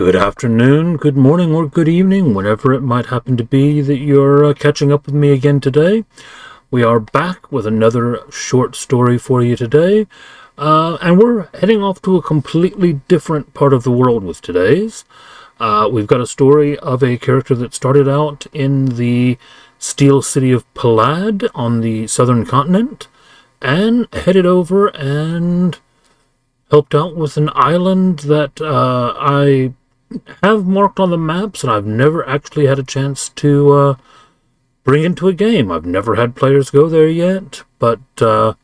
Good afternoon, good morning, or good evening, whenever it might happen to be that you're catching up with me again today. We are back with another short story for you today, and we're heading off to a completely different part of the world with today's. We've got a story of a character that started out in the steel city of Palad on the southern continent, and headed over and helped out with an island that I have marked on the maps, and I've never actually had a chance to bring into a game. I've never had players go there yet, but a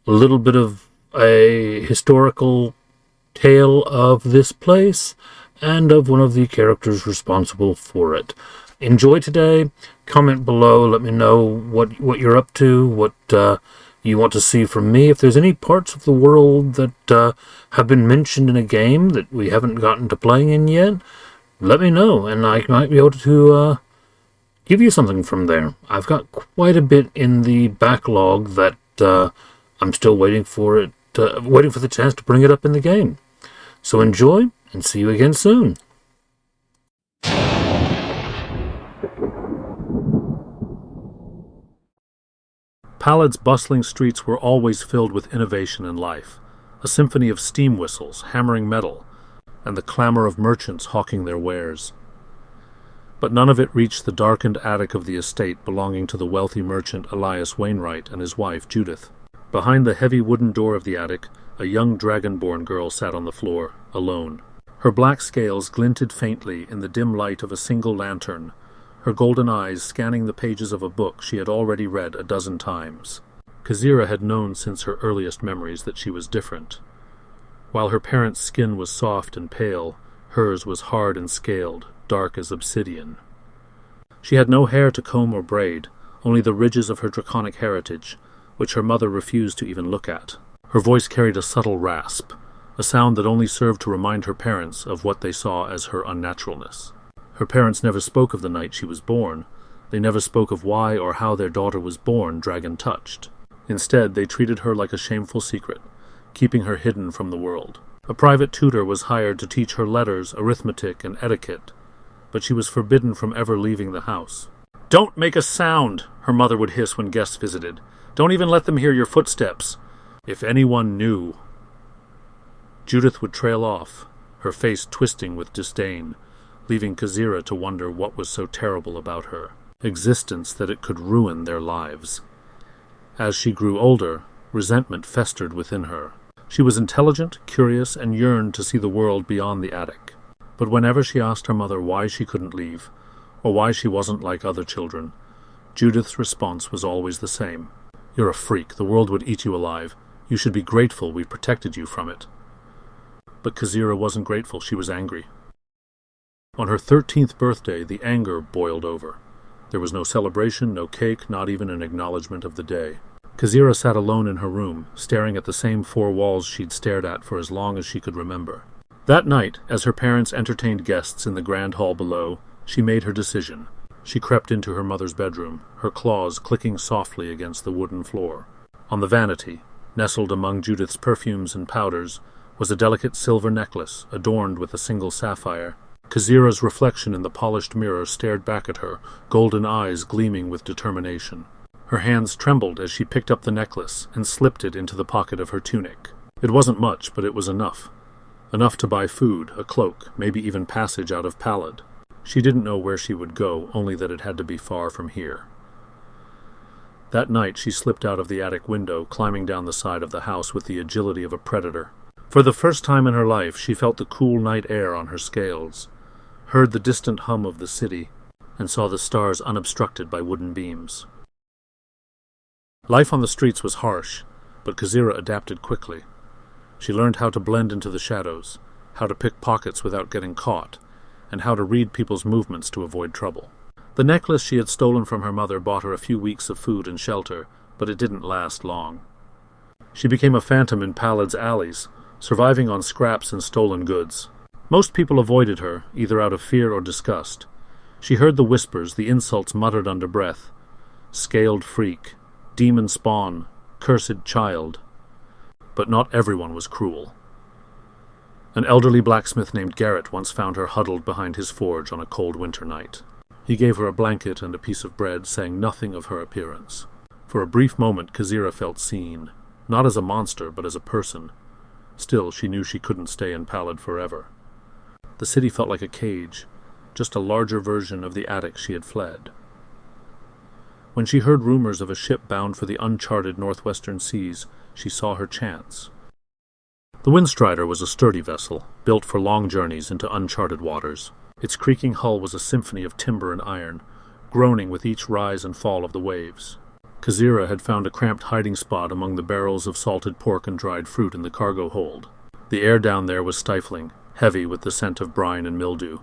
little bit of a historical tale of this place and of one of the characters responsible for it. Enjoy today. Comment below. Let me know what you're up to, what you want to see from me. If there's any parts of the world that have been mentioned in a game that we haven't gotten to playing in yet, let me know, and I might be able to give you something from there. I've got quite a bit in the backlog that I'm still waiting for the chance to bring it up in the game. So enjoy, and see you again soon. Palad's bustling streets were always filled with innovation and life, a symphony of steam whistles hammering metal, and the clamor of merchants hawking their wares. But none of it reached the darkened attic of the estate belonging to the wealthy merchant Elias Wainwright and his wife Judith. Behind the heavy wooden door of the attic, a young dragonborn girl sat on the floor, alone. Her black scales glinted faintly in the dim light of a single lantern, her golden eyes scanning the pages of a book she had already read a dozen times. Kazira had known since her earliest memories that she was different. While her parents' skin was soft and pale, hers was hard and scaled, dark as obsidian. She had no hair to comb or braid, only the ridges of her draconic heritage, which her mother refused to even look at. Her voice carried a subtle rasp, a sound that only served to remind her parents of what they saw as her unnaturalness. Her parents never spoke of the night she was born. They never spoke of why or how their daughter was born dragon-touched. Instead, they treated her like a shameful secret, keeping her hidden from the world. A private tutor was hired to teach her letters, arithmetic, and etiquette, but she was forbidden from ever leaving the house. "Don't make a sound," her mother would hiss when guests visited. "Don't even let them hear your footsteps. If anyone knew." Judith would trail off, her face twisting with disdain, leaving Kazira to wonder what was so terrible about her existence that it could ruin their lives. As she grew older, resentment festered within her. She was intelligent, curious, and yearned to see the world beyond the attic. But whenever she asked her mother why she couldn't leave, or why she wasn't like other children, Judith's response was always the same. "You're a freak. The world would eat you alive. You should be grateful we protected you from it." But Kazira wasn't grateful. She was angry. On her 13th birthday, the anger boiled over. There was no celebration, no cake, not even an acknowledgement of the day. Kazira sat alone in her room, staring at the same four walls she'd stared at for as long as she could remember. That night, as her parents entertained guests in the grand hall below, she made her decision. She crept into her mother's bedroom, her claws clicking softly against the wooden floor. On the vanity, nestled among Judith's perfumes and powders, was a delicate silver necklace adorned with a single sapphire. Kazira's reflection in the polished mirror stared back at her, golden eyes gleaming with determination. Her hands trembled as she picked up the necklace and slipped it into the pocket of her tunic. It wasn't much, but it was enough. Enough to buy food, a cloak, maybe even passage out of Palad. She didn't know where she would go, only that it had to be far from here. That night she slipped out of the attic window, climbing down the side of the house with the agility of a predator. For the first time in her life, she felt the cool night air on her scales, heard the distant hum of the city, and saw the stars unobstructed by wooden beams. Life on the streets was harsh, but Kazira adapted quickly. She learned how to blend into the shadows, how to pick pockets without getting caught, and how to read people's movements to avoid trouble. The necklace she had stolen from her mother bought her a few weeks of food and shelter, but it didn't last long. She became a phantom in Palad's alleys, surviving on scraps and stolen goods. Most people avoided her, either out of fear or disgust. She heard the whispers, the insults muttered under breath. Scaled freak, demon spawn, cursed child. But not everyone was cruel. An elderly blacksmith named Garrett once found her huddled behind his forge on a cold winter night. He gave her a blanket and a piece of bread, saying nothing of her appearance. For a brief moment, Kazira felt seen, not as a monster, but as a person. Still, she knew she couldn't stay in Pallid forever. The city felt like a cage, just a larger version of the attic she had fled. When she heard rumors of a ship bound for the uncharted northwestern seas, she saw her chance. The Windstrider was a sturdy vessel, built for long journeys into uncharted waters. Its creaking hull was a symphony of timber and iron, groaning with each rise and fall of the waves. Kazira had found a cramped hiding spot among the barrels of salted pork and dried fruit in the cargo hold. The air down there was stifling, heavy with the scent of brine and mildew.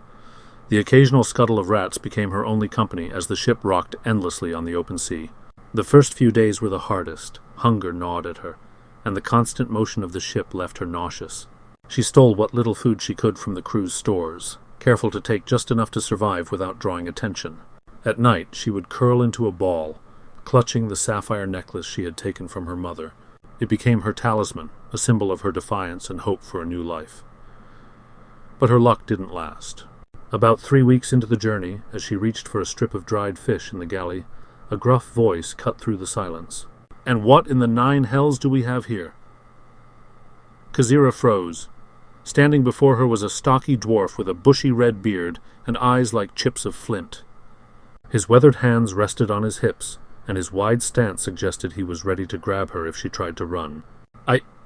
The occasional scuttle of rats became her only company as the ship rocked endlessly on the open sea. The first few days were the hardest. Hunger gnawed at her, and the constant motion of the ship left her nauseous. She stole what little food she could from the crew's stores, careful to take just enough to survive without drawing attention. At night she would curl into a ball, clutching the sapphire necklace she had taken from her mother. It became her talisman, a symbol of her defiance and hope for a new life. But her luck didn't last. About 3 weeks into the journey, as she reached for a strip of dried fish in the galley, a gruff voice cut through the silence. "And what in the 9 hells do we have here?" Kazira froze. Standing before her was a stocky dwarf with a bushy red beard and eyes like chips of flint. His weathered hands rested on his hips, and his wide stance suggested he was ready to grab her if she tried to run.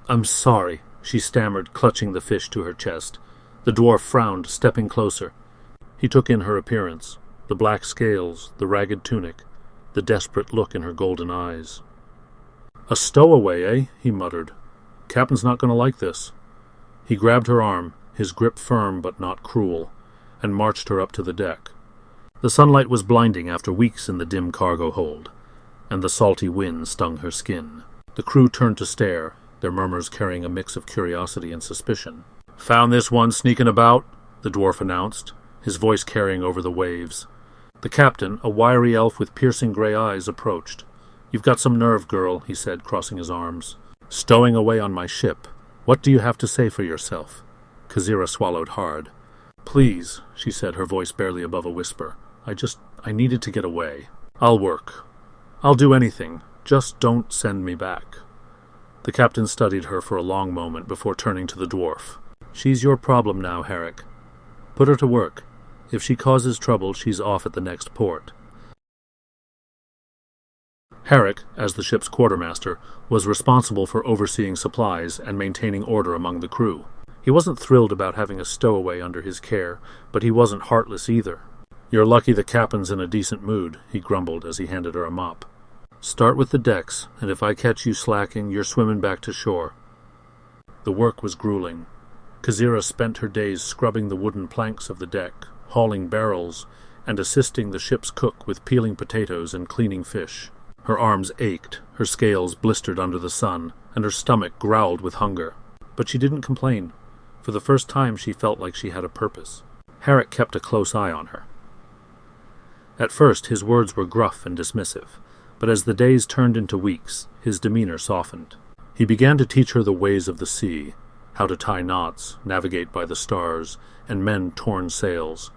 I'm sorry," she stammered, clutching the fish to her chest. The dwarf frowned, stepping closer. He took in her appearance, the black scales, the ragged tunic, the desperate look in her golden eyes. "A stowaway, eh?" he muttered. "Captain's not going to like this." He grabbed her arm, his grip firm but not cruel, and marched her up to the deck. The sunlight was blinding after weeks in the dim cargo hold, and the salty wind stung her skin. The crew turned to stare, their murmurs carrying a mix of curiosity and suspicion. "Found this one sneaking about," the dwarf announced, his voice carrying over the waves. The captain, a wiry elf with piercing gray eyes, approached. "You've got some nerve, girl," he said, crossing his arms. "Stowing away on my ship. What do you have to say for yourself?" Kazira swallowed hard. "Please," she said, her voice barely above a whisper. I needed to get away. I'll work. I'll do anything. Just don't send me back." The captain studied her for a long moment before turning to the dwarf. "She's your problem now, Herrick. Put her to work. If she causes trouble, she's off at the next port." Herrick, as the ship's quartermaster, was responsible for overseeing supplies and maintaining order among the crew. He wasn't thrilled about having a stowaway under his care, but he wasn't heartless either. "You're lucky the captain's in a decent mood," he grumbled as he handed her a mop. "Start with the decks, and if I catch you slacking, you're swimming back to shore." The work was grueling. Kazira spent her days scrubbing the wooden planks of the deck, hauling barrels, and assisting the ship's cook with peeling potatoes and cleaning fish. Her arms ached, her scales blistered under the sun, and her stomach growled with hunger. But she didn't complain. For the first time she felt like she had a purpose. Herrick kept a close eye on her. At first his words were gruff and dismissive, but as the days turned into weeks, his demeanor softened. He began to teach her the ways of the sea, how to tie knots, navigate by the stars, and mend torn sails.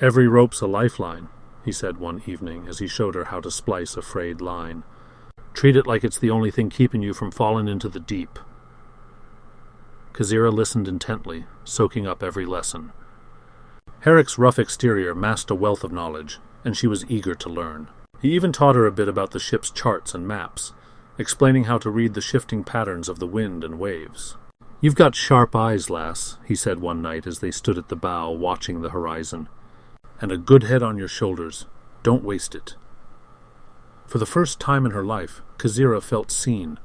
"Every rope's a lifeline," he said one evening as he showed her how to splice a frayed line. "Treat it like it's the only thing keeping you from falling into the deep." Kazira listened intently, soaking up every lesson. Herrick's rough exterior masked a wealth of knowledge, and she was eager to learn. He even taught her a bit about the ship's charts and maps, explaining how to read the shifting patterns of the wind and waves. "You've got sharp eyes, lass," he said one night as they stood at the bow watching the horizon. "And a good head on your shoulders. Don't waste it." For the first time in her life, Kazira felt seen,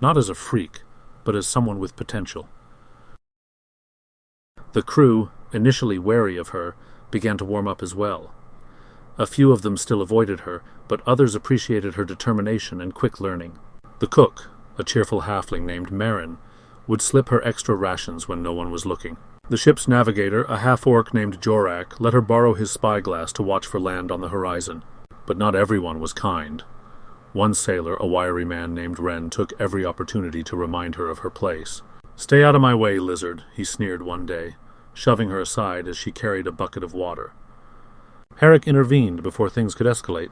not as a freak, but as someone with potential. The crew, initially wary of her, began to warm up as well. A few of them still avoided her, but others appreciated her determination and quick learning. The cook, a cheerful halfling named Marin, would slip her extra rations when no one was looking. The ship's navigator, a half-orc named Jorak, let her borrow his spyglass to watch for land on the horizon. But not everyone was kind. One sailor, a wiry man named Wren, took every opportunity to remind her of her place. "Stay out of my way, lizard," he sneered one day, shoving her aside as she carried a bucket of water. Herrick intervened before things could escalate.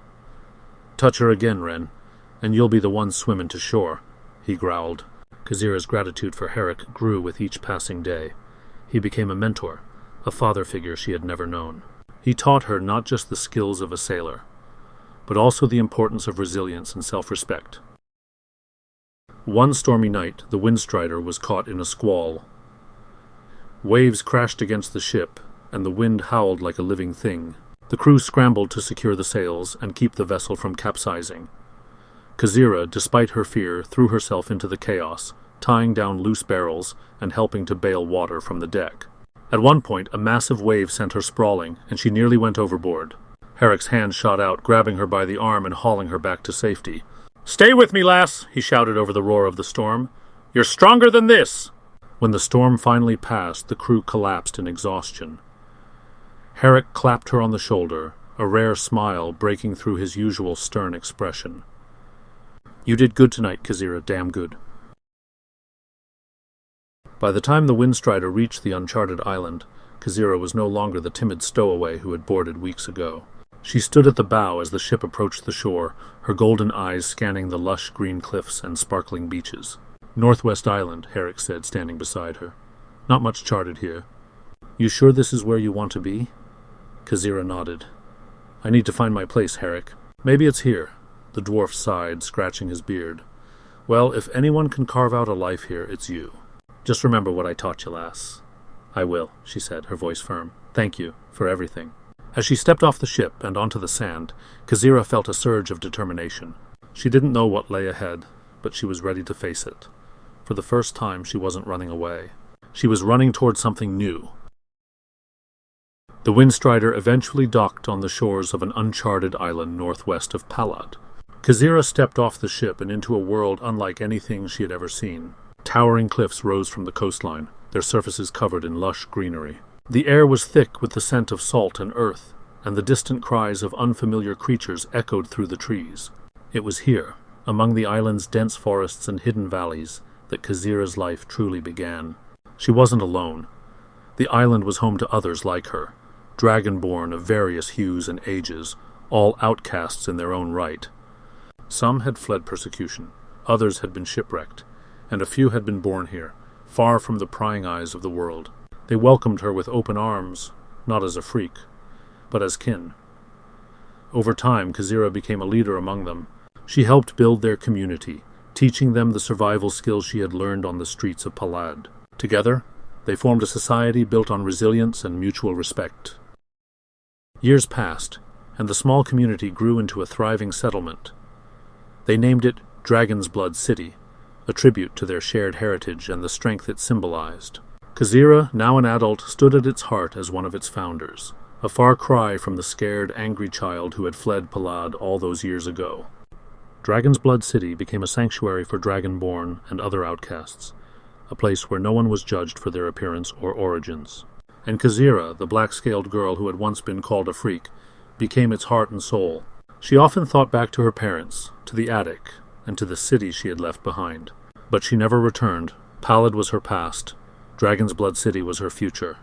"Touch her again, Wren, and you'll be the one swimming to shore," he growled. Kazira's gratitude for Herrick grew with each passing day. He became a mentor, a father figure she had never known. He taught her not just the skills of a sailor, but also the importance of resilience and self-respect. One stormy night, the Windstrider was caught in a squall. Waves crashed against the ship, and the wind howled like a living thing. The crew scrambled to secure the sails and keep the vessel from capsizing. Kazira, despite her fear, threw herself into the chaos, tying down loose barrels and helping to bail water from the deck. At one point, a massive wave sent her sprawling, and she nearly went overboard. Herrick's hand shot out, grabbing her by the arm and hauling her back to safety. "Stay with me, lass!" he shouted over the roar of the storm. "You're stronger than this!" When the storm finally passed, the crew collapsed in exhaustion. Herrick clapped her on the shoulder, a rare smile breaking through his usual stern expression. "You did good tonight, Kazira, damn good." By the time the Windstrider reached the uncharted island, Kazira was no longer the timid stowaway who had boarded weeks ago. She stood at the bow as the ship approached the shore, her golden eyes scanning the lush green cliffs and sparkling beaches. "Northwest Island," Herrick said, standing beside her. "Not much charted here. You sure this is where you want to be?" Kazira nodded. "I need to find my place, Herrick. Maybe it's here." The dwarf sighed, scratching his beard. "Well, if anyone can carve out a life here, it's you. Just remember what I taught you, lass." "I will," she said, her voice firm. "Thank you for everything." As she stepped off the ship and onto the sand, Kazira felt a surge of determination. She didn't know what lay ahead, but she was ready to face it. For the first time, she wasn't running away. She was running toward something new. The Windstrider eventually docked on the shores of an uncharted island northwest of Palad. Kazira stepped off the ship and into a world unlike anything she had ever seen. Towering cliffs rose from the coastline, their surfaces covered in lush greenery. The air was thick with the scent of salt and earth, and the distant cries of unfamiliar creatures echoed through the trees. It was here, among the island's dense forests and hidden valleys, that Kazira's life truly began. She wasn't alone. The island was home to others like her, dragonborn of various hues and ages, all outcasts in their own right. Some had fled persecution, others had been shipwrecked, and a few had been born here, far from the prying eyes of the world. They welcomed her with open arms, not as a freak, but as kin. Over time, Kazira became a leader among them. She helped build their community, teaching them the survival skills she had learned on the streets of Palad. Together, they formed a society built on resilience and mutual respect. Years passed, and the small community grew into a thriving settlement. They named it Dragon's Blood City, a tribute to their shared heritage and the strength it symbolized. Kazira, now an adult, stood at its heart as one of its founders, a far cry from the scared, angry child who had fled Palad all those years ago. Dragon's Blood City became a sanctuary for Dragonborn and other outcasts, a place where no one was judged for their appearance or origins. And Kazira, the black-scaled girl who had once been called a freak, became its heart and soul. She often thought back to her parents, to the attic, and to the city she had left behind. But she never returned. Palad was her past. Dragon's Blood City was her future.